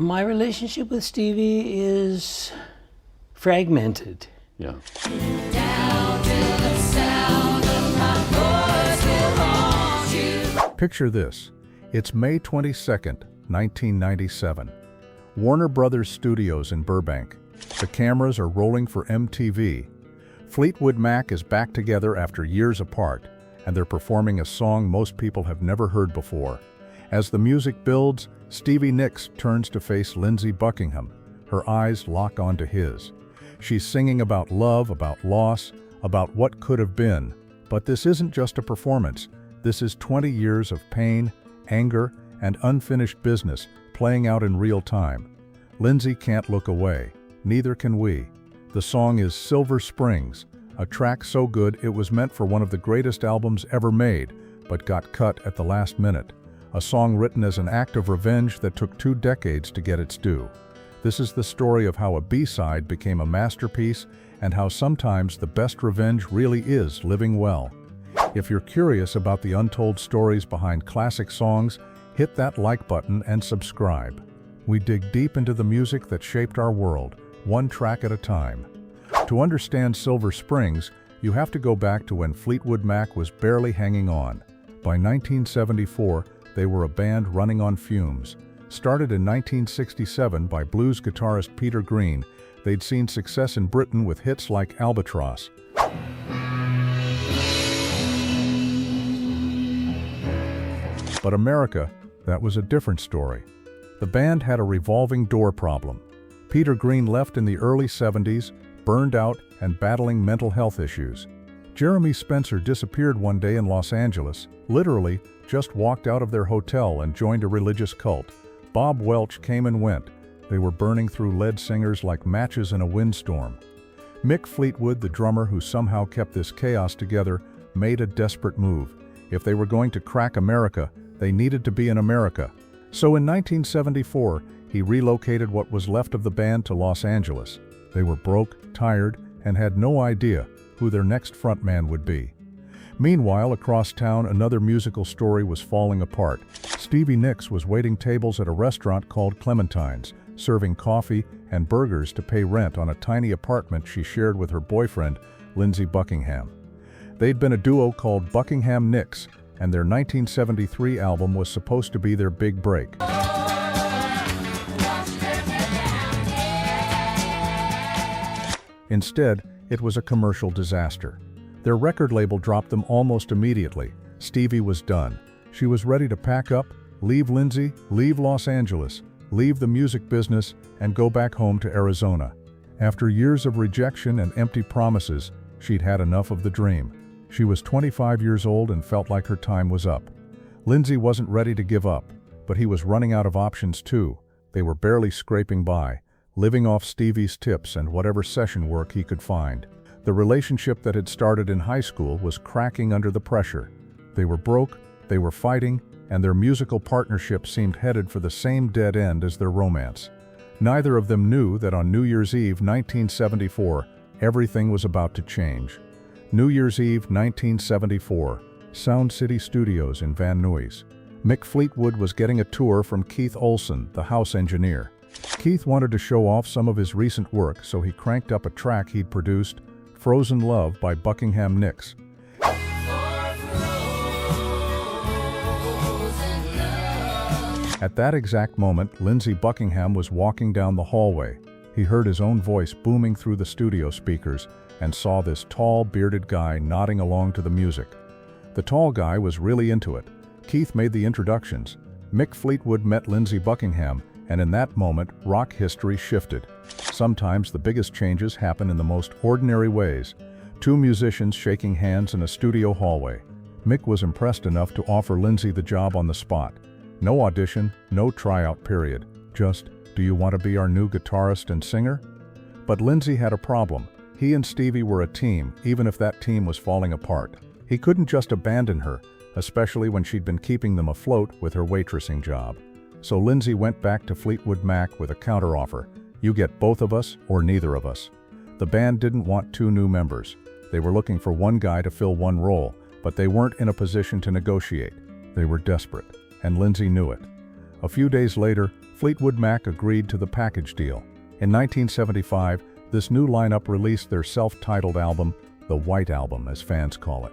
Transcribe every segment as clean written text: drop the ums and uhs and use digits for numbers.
My relationship with Stevie is fragmented. Yeah. Down to the sound of my voice will haunt you. Picture this. It's May 22nd, 1997. Warner Brothers Studios in Burbank. The cameras are rolling for MTV. Fleetwood Mac is back together after years apart, and they're performing a song most people have never heard before. As the music builds, Stevie Nicks turns to face Lindsey Buckingham. Her eyes lock onto his. She's singing about love, about loss, about what could have been. But this isn't just a performance. This is 20 years of pain, anger, and unfinished business playing out in real time. Lindsey can't look away. Neither can we. The song is Silver Springs, a track so good it was meant for one of the greatest albums ever made, but got cut at the last minute. A song written as an act of revenge that took 2 decades to get its due. This is the story of how a B-side became a masterpiece and how sometimes the best revenge really is living well. If you're curious about the untold stories behind classic songs, hit that like button and subscribe. We dig deep into the music that shaped our world, one track at a time. To understand Silver Springs, you have to go back to when Fleetwood Mac was barely hanging on. By 1974, they were a band running on fumes. Started in 1967 by blues guitarist Peter Green, they'd seen success in Britain with hits like Albatross. But America, that was a different story. The band had a revolving door problem. Peter Green left in the early 70s, burned out and battling mental health issues. Jeremy Spencer disappeared one day in Los Angeles, literally just walked out of their hotel and joined a religious cult. Bob Welch came and went. They were burning through lead singers like matches in a windstorm. Mick Fleetwood, the drummer who somehow kept this chaos together, made a desperate move. If they were going to crack America, they needed to be in America. So in 1974, he relocated what was left of the band to Los Angeles. They were broke, tired, and had no idea who their next frontman would be. Meanwhile, across town, another musical story was falling apart. Stevie Nicks was waiting tables at a restaurant called Clementine's, serving coffee and burgers to pay rent on a tiny apartment she shared with her boyfriend, Lindsey Buckingham. They'd been a duo called Buckingham Nicks, and their 1973 album was supposed to be their big break. Instead, it was a commercial disaster. Their record label dropped them almost immediately. Stevie was done. She was ready to pack up, leave Lindsey, leave Los Angeles, leave the music business, and go back home to Arizona. After years of rejection and empty promises, she'd had enough of the dream. She was 25 years old and felt like her time was up. Lindsey wasn't ready to give up, but he was running out of options too. They were barely scraping by, living off Stevie's tips and whatever session work he could find. The relationship that had started in high school was cracking under the pressure. They were broke, they were fighting, and their musical partnership seemed headed for the same dead end as their romance. Neither of them knew that on New Year's Eve 1974, everything was about to change. New Year's Eve 1974, Sound City Studios in Van Nuys. Mick Fleetwood was getting a tour from Keith Olsen, the house engineer. Keith wanted to show off some of his recent work, so he cranked up a track he'd produced, Frozen Love by Buckingham Nicks. At that exact moment, Lindsey Buckingham was walking down the hallway. He heard his own voice booming through the studio speakers and saw this tall, bearded guy nodding along to the music. The tall guy was really into it. Keith made the introductions. Mick Fleetwood met Lindsey Buckingham, and in that moment, rock history shifted. Sometimes the biggest changes happen in the most ordinary ways. 2 musicians shaking hands in a studio hallway. Mick was impressed enough to offer Lindsey the job on the spot. No audition, no tryout period. Just, do you want to be our new guitarist and singer? But Lindsey had a problem. He and Stevie were a team, even if that team was falling apart. He couldn't just abandon her, especially when she'd been keeping them afloat with her waitressing job. So Lindsey went back to Fleetwood Mac with a counteroffer. You get both of us or neither of us. The band didn't want 2 new members. They were looking for one guy to fill one role, but they weren't in a position to negotiate. They were desperate, and Lindsey knew it. A few days later, Fleetwood Mac agreed to the package deal. In 1975, this new lineup released their self-titled album, the White Album, as fans call it.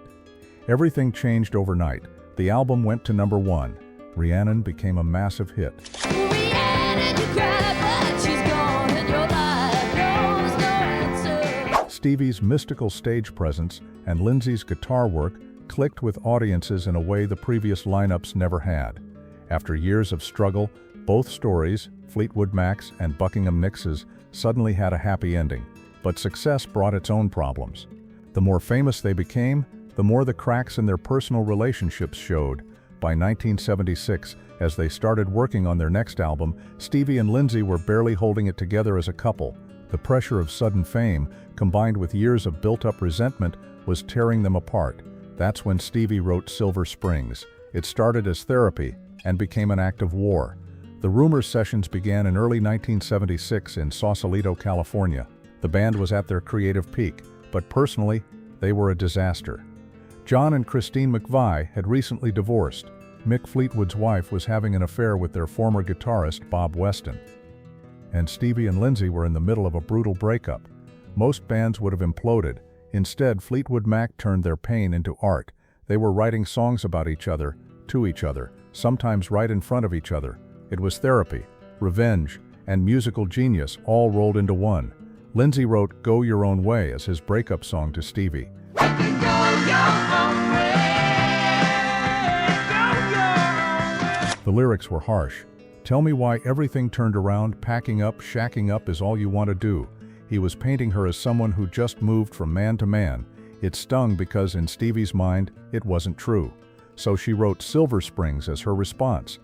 Everything changed overnight. The album went to number 1. Rhiannon became a massive hit. Stevie's mystical stage presence and Lindsey's guitar work clicked with audiences in a way the previous lineups never had. After years of struggle, both stories, Fleetwood Mac's and Buckingham Nicks's, suddenly had a happy ending, but success brought its own problems. The more famous they became, the more the cracks in their personal relationships showed. By 1976, as they started working on their next album, Stevie and Lindsey were barely holding it together as a couple. The pressure of sudden fame, combined with years of built-up resentment, was tearing them apart. That's when Stevie wrote Silver Springs. It started as therapy and became an act of war. The Rumours sessions began in early 1976 in Sausalito, California. The band was at their creative peak, but personally, they were a disaster. John and Christine McVie had recently divorced. Mick Fleetwood's wife was having an affair with their former guitarist, Bob Weston. And Stevie and Lindsey were in the middle of a brutal breakup. Most bands would have imploded. Instead, Fleetwood Mac turned their pain into art. They were writing songs about each other, to each other, sometimes right in front of each other. It was therapy, revenge, and musical genius all rolled into one. Lindsey wrote Go Your Own Way as his breakup song to Stevie. The lyrics were harsh. Tell me why everything turned around, packing up, shacking up is all you want to do. He was painting her as someone who just moved from man to man. It stung because in Stevie's mind, it wasn't true. So she wrote Silver Springs as her response.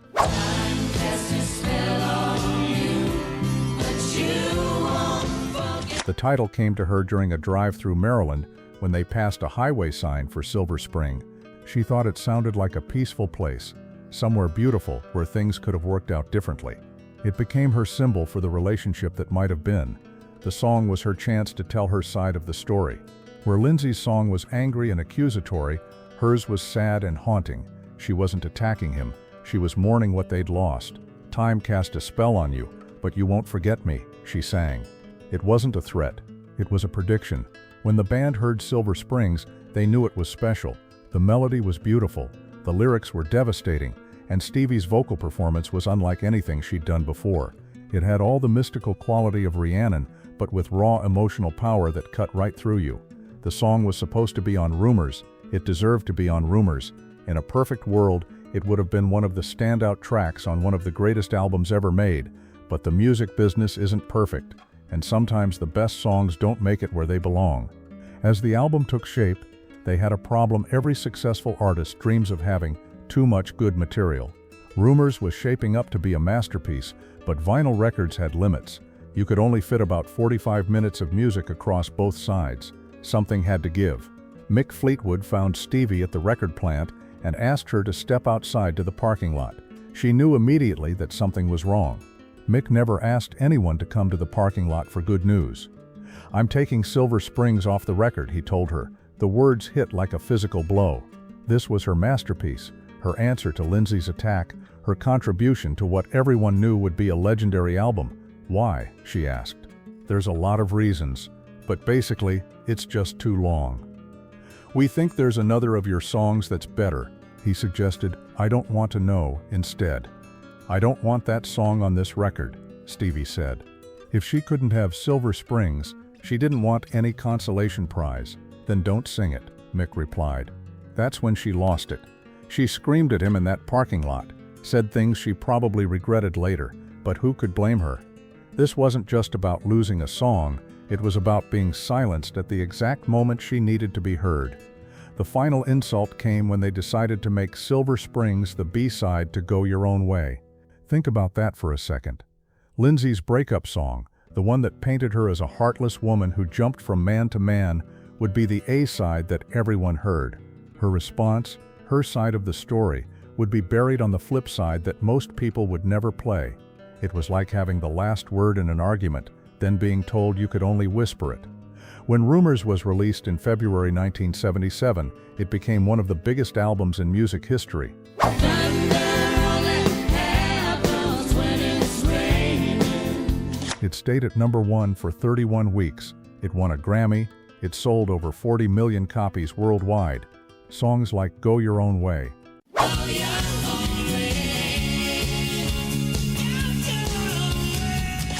The title came to her during a drive through Maryland when they passed a highway sign for Silver Spring. She thought it sounded like a peaceful place, somewhere beautiful where things could have worked out differently. It became her symbol for the relationship that might have been. The song was her chance to tell her side of the story. Where Lindsey's song was angry and accusatory, hers was sad and haunting. She wasn't attacking him, she was mourning what they'd lost. Time cast a spell on you, but you won't forget me, she sang. It wasn't a threat, it was a prediction. When the band heard Silver Springs, they knew it was special. The melody was beautiful, the lyrics were devastating, and Stevie's vocal performance was unlike anything she'd done before. It had all the mystical quality of Rhiannon, but with raw emotional power that cut right through you. The song was supposed to be on Rumours. It deserved to be on Rumours. In a perfect world, it would have been one of the standout tracks on one of the greatest albums ever made. But the music business isn't perfect, and sometimes the best songs don't make it where they belong. As the album took shape, they had a problem every successful artist dreams of having: too much good material. Rumours was shaping up to be a masterpiece, but vinyl records had limits. You could only fit about 45 minutes of music across both sides. Something had to give. Mick Fleetwood found Stevie at the record plant and asked her to step outside to the parking lot. She knew immediately that something was wrong. Mick never asked anyone to come to the parking lot for good news. "I'm taking Silver Springs off the record," he told her. The words hit like a physical blow. This was her masterpiece, her answer to Lindsey's attack, her contribution to what everyone knew would be a legendary album. "Why?" she asked. "There's a lot of reasons, but basically, it's just too long." "We think there's another of your songs that's better," he suggested. "I don't want to know," instead. "I don't want that song on this record," Stevie said. If she couldn't have Silver Springs, she didn't want any consolation prize. "Then don't sing it," Mick replied. That's when she lost it. She screamed at him in that parking lot, said things she probably regretted later, but who could blame her? This wasn't just about losing a song, it was about being silenced at the exact moment she needed to be heard. The final insult came when they decided to make Silver Springs the B-side to Go Your Own Way. Think about that for a second. Lindsey's breakup song, the one that painted her as a heartless woman who jumped from man to man, would be the A-side that everyone heard. Her response, her side of the story, would be buried on the flip side that most people would never play. It was like having the last word in an argument, then being told you could only whisper it. When Rumours was released in February 1977, it became one of the biggest albums in music history. Thunder, all that happens when it's real. It stayed at #1 for 31 weeks. It won a Grammy. It sold over 40 million copies worldwide. Songs like Go Your Own Way,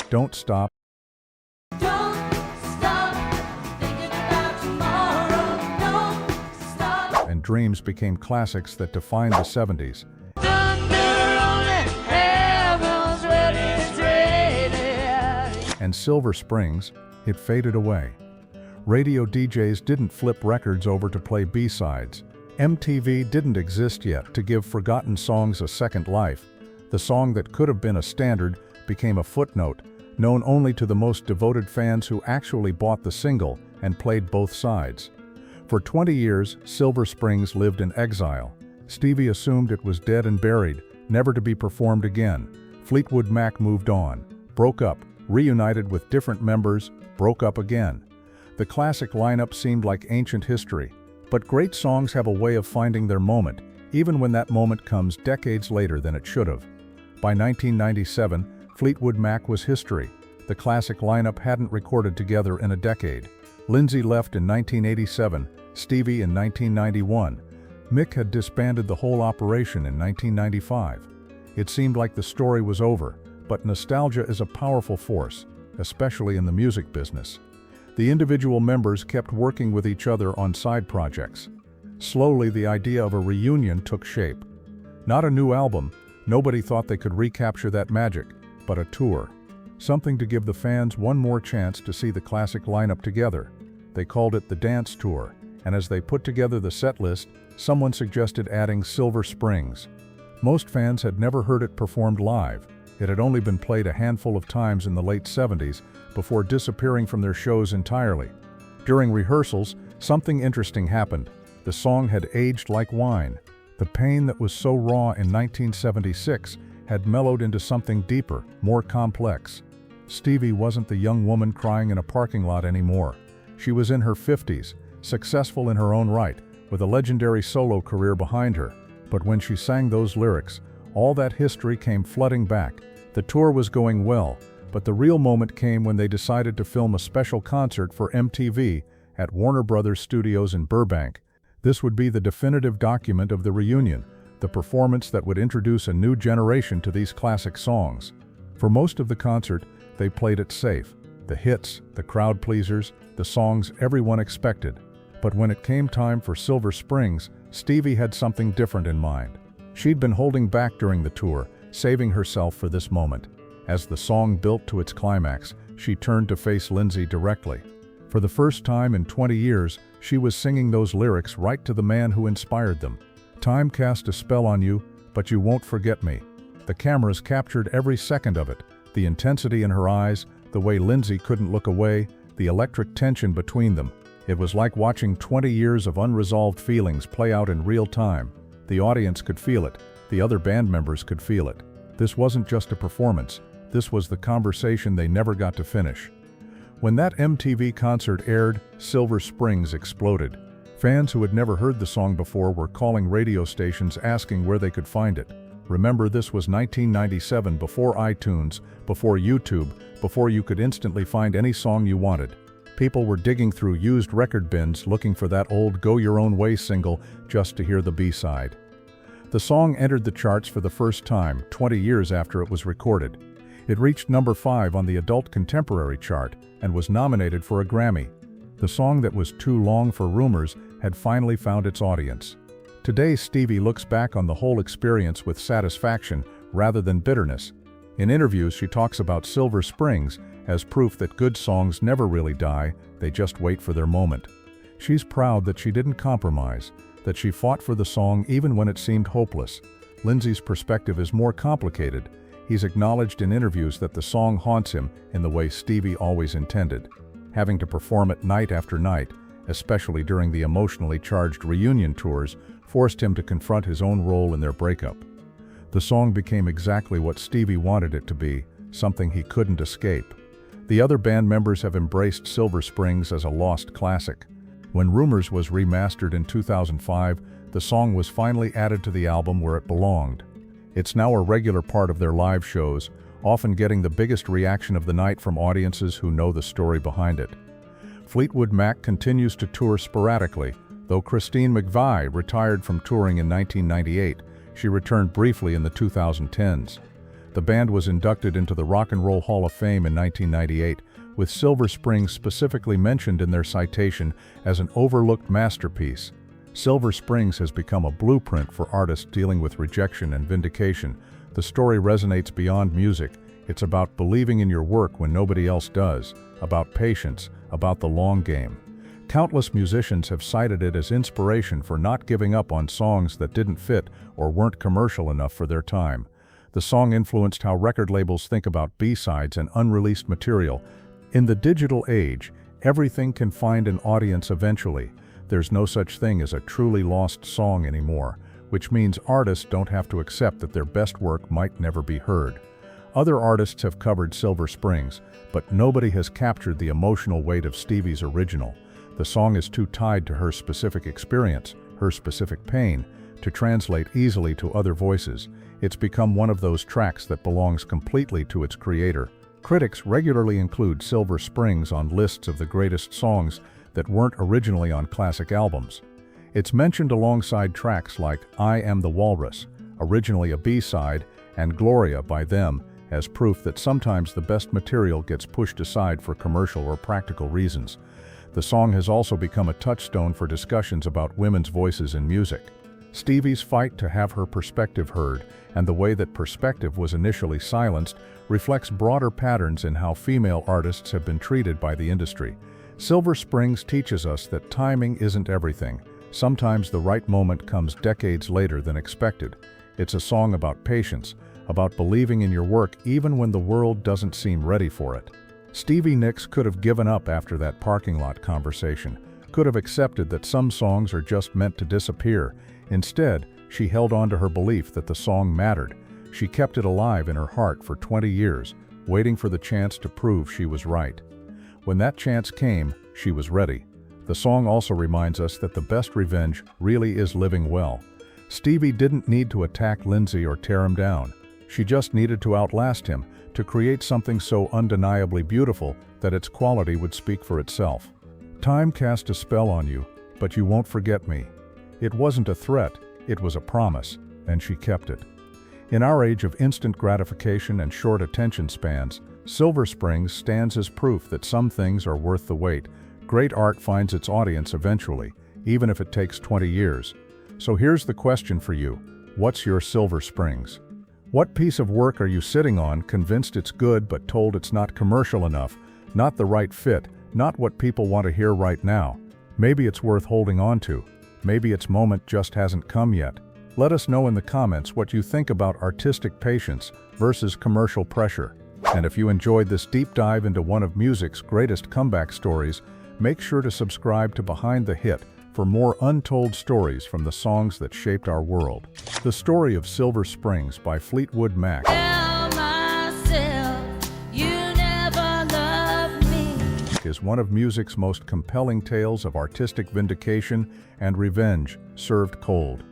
Don't Stop, Don't stop thinking about tomorrow. Don't stop. and Dreams became classics that defined the 70s. Thunder on it, heaven's ready, it's ready. And Silver Springs, it faded away. Radio DJs didn't flip records over to play B-sides. MTV didn't exist yet to give forgotten songs a second life. The song that could have been a standard became a footnote, known only to the most devoted fans who actually bought the single and played both sides. For 20 years, Silver Springs lived in exile. Stevie assumed it was dead and buried, never to be performed again. Fleetwood Mac moved on, broke up, reunited with different members, broke up again. The classic lineup seemed like ancient history, but great songs have a way of finding their moment, even when that moment comes decades later than it should have. By 1997, Fleetwood Mac was history. The classic lineup hadn't recorded together in a decade. Lindsey left in 1987, Stevie in 1991. Mick had disbanded the whole operation in 1995. It seemed like the story was over, but nostalgia is a powerful force, especially in the music business. The individual members kept working with each other on side projects. Slowly, the idea of a reunion took shape. Not a new album, nobody thought they could recapture that magic, but a tour. Something to give the fans one more chance to see the classic lineup together. They called it the Dance Tour, and as they put together the set list, someone suggested adding Silver Springs. Most fans had never heard it performed live. It had only been played a handful of times in the late 70s before disappearing from their shows entirely. During rehearsals, something interesting happened. The song had aged like wine. The pain that was so raw in 1976 had mellowed into something deeper, more complex. Stevie wasn't the young woman crying in a parking lot anymore. She was in her 50s, successful in her own right, with a legendary solo career behind her. But when she sang those lyrics, all that history came flooding back. The tour was going well, but the real moment came when they decided to film a special concert for MTV at Warner Brothers Studios in Burbank. This would be the definitive document of the reunion, the performance that would introduce a new generation to these classic songs. For most of the concert, they played it safe. The hits, the crowd pleasers, the songs everyone expected. But when it came time for Silver Springs, Stevie had something different in mind. She'd been holding back during the tour, saving herself for this moment. As the song built to its climax, she turned to face Lindsey directly. For the first time in 20 years, she was singing those lyrics right to the man who inspired them. Time cast a spell on you, but you won't forget me. The cameras captured every second of it, the intensity in her eyes, the way Lindsey couldn't look away, the electric tension between them. It was like watching 20 years of unresolved feelings play out in real time. The audience could feel it. The other band members could feel it. This wasn't just a performance. This was the conversation they never got to finish. When that MTV concert aired, Silver Springs exploded. Fans who had never heard the song before were calling radio stations asking where they could find it. Remember, this was 1997, before iTunes, before YouTube, before you could instantly find any song you wanted. People were digging through used record bins looking for that old Go Your Own Way single just to hear the B-side. The song entered the charts for the first time, 20 years after it was recorded. It reached #5 on the Adult Contemporary chart and was nominated for a Grammy. The song that was too long for Rumours had finally found its audience. Today, Stevie looks back on the whole experience with satisfaction rather than bitterness. In interviews, she talks about Silver Springs as proof that good songs never really die, they just wait for their moment. She's proud that she didn't compromise, that she fought for the song even when it seemed hopeless. Lindsey's perspective is more complicated. He's acknowledged in interviews that the song haunts him in the way Stevie always intended. Having to perform it night after night, especially during the emotionally charged reunion tours, forced him to confront his own role in their breakup. The song became exactly what Stevie wanted it to be, something he couldn't escape. The other band members have embraced Silver Springs as a lost classic. When Rumours was remastered in 2005, the song was finally added to the album where it belonged. It's now a regular part of their live shows, often getting the biggest reaction of the night from audiences who know the story behind it. Fleetwood Mac continues to tour sporadically. Though Christine McVie retired from touring in 1998, she returned briefly in the 2010s. The band was inducted into the Rock and Roll Hall of Fame in 1998, with Silver Springs specifically mentioned in their citation as an overlooked masterpiece. Silver Springs has become a blueprint for artists dealing with rejection and vindication. The story resonates beyond music. It's about believing in your work when nobody else does, about patience, about the long game. Countless musicians have cited it as inspiration for not giving up on songs that didn't fit or weren't commercial enough for their time. The song influenced how record labels think about B-sides and unreleased material. In the digital age, everything can find an audience eventually. There's no such thing as a truly lost song anymore, which means artists don't have to accept that their best work might never be heard. Other artists have covered Silver Springs, but nobody has captured the emotional weight of Stevie's original. The song is too tied to her specific experience, her specific pain, to translate easily to other voices. It's become one of those tracks that belongs completely to its creator. Critics regularly include Silver Springs on lists of the greatest songs that weren't originally on classic albums. It's mentioned alongside tracks like I Am the Walrus, originally a B-side, and Gloria by Them, as proof that sometimes the best material gets pushed aside for commercial or practical reasons. The song has also become a touchstone for discussions about women's voices in music. Stevie's fight to have her perspective heard, and the way that perspective was initially silenced, reflects broader patterns in how female artists have been treated by the industry. Silver Springs teaches us that timing isn't everything. Sometimes the right moment comes decades later than expected. It's a song about patience, about believing in your work even when the world doesn't seem ready for it. Stevie Nicks could have given up after that parking lot conversation, could have accepted that some songs are just meant to disappear. Instead, she held on to her belief that the song mattered. She kept it alive in her heart for 20 years, waiting for the chance to prove she was right. When that chance came, she was ready. The song also reminds us that the best revenge really is living well. Stevie didn't need to attack Lindsey or tear him down. She just needed to outlast him, to create something so undeniably beautiful that its quality would speak for itself. Time cast a spell on you, but you won't forget me. It wasn't a threat, it was a promise, and she kept it. In our age of instant gratification and short attention spans, Silver Springs stands as proof that some things are worth the wait. Great art finds its audience eventually, even if it takes 20 years. So here's the question for you. What's your Silver Springs? What piece of work are you sitting on, convinced it's good but told it's not commercial enough, not the right fit, not what people want to hear right now? Maybe it's worth holding on to. Maybe its moment just hasn't come yet. Let us know in the comments what you think about artistic patience versus commercial pressure. And if you enjoyed this deep dive into one of music's greatest comeback stories, make sure to subscribe to Behind the Hit for more untold stories from the songs that shaped our world. The story of Silver Springs by Fleetwood Mac Tell myself you never loved me. is one of music's most compelling tales of artistic vindication and revenge served cold.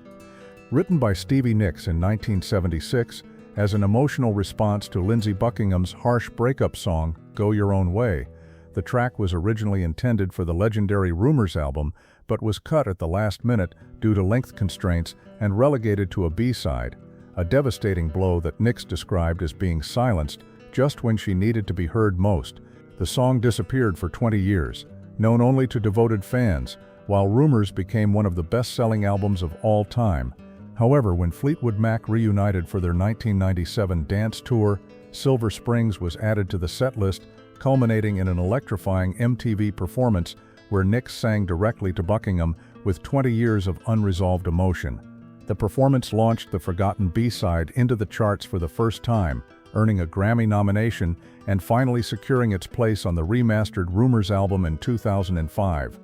Written by Stevie Nicks in 1976 as an emotional response to Lindsey Buckingham's harsh breakup song, Go Your Own Way, the track was originally intended for the legendary Rumours album, but was cut at the last minute due to length constraints and relegated to a B-side, a devastating blow that Nicks described as being silenced just when she needed to be heard most. The song disappeared for 20 years, known only to devoted fans, while Rumours became one of the best-selling albums of all time. However, when Fleetwood Mac reunited for their 1997 dance tour, Silver Springs was added to the setlist, culminating in an electrifying MTV performance where Nicks sang directly to Buckingham with 20 years of unresolved emotion. The performance launched the forgotten B-side into the charts for the first time, earning a Grammy nomination and finally securing its place on the remastered Rumours album in 2005.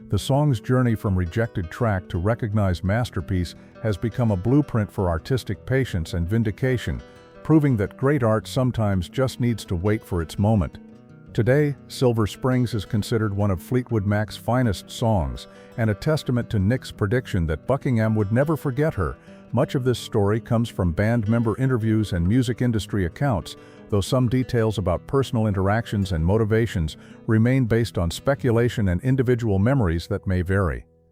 The song's journey from rejected track to recognized masterpiece has become a blueprint for artistic patience and vindication, proving that great art sometimes just needs to wait for its moment. Today, Silver Springs is considered one of Fleetwood Mac's finest songs and a testament to Nicks' prediction that Buckingham would never forget her. Much of this story comes from band member interviews and music industry accounts, though some details about personal interactions and motivations remain based on speculation and individual memories that may vary.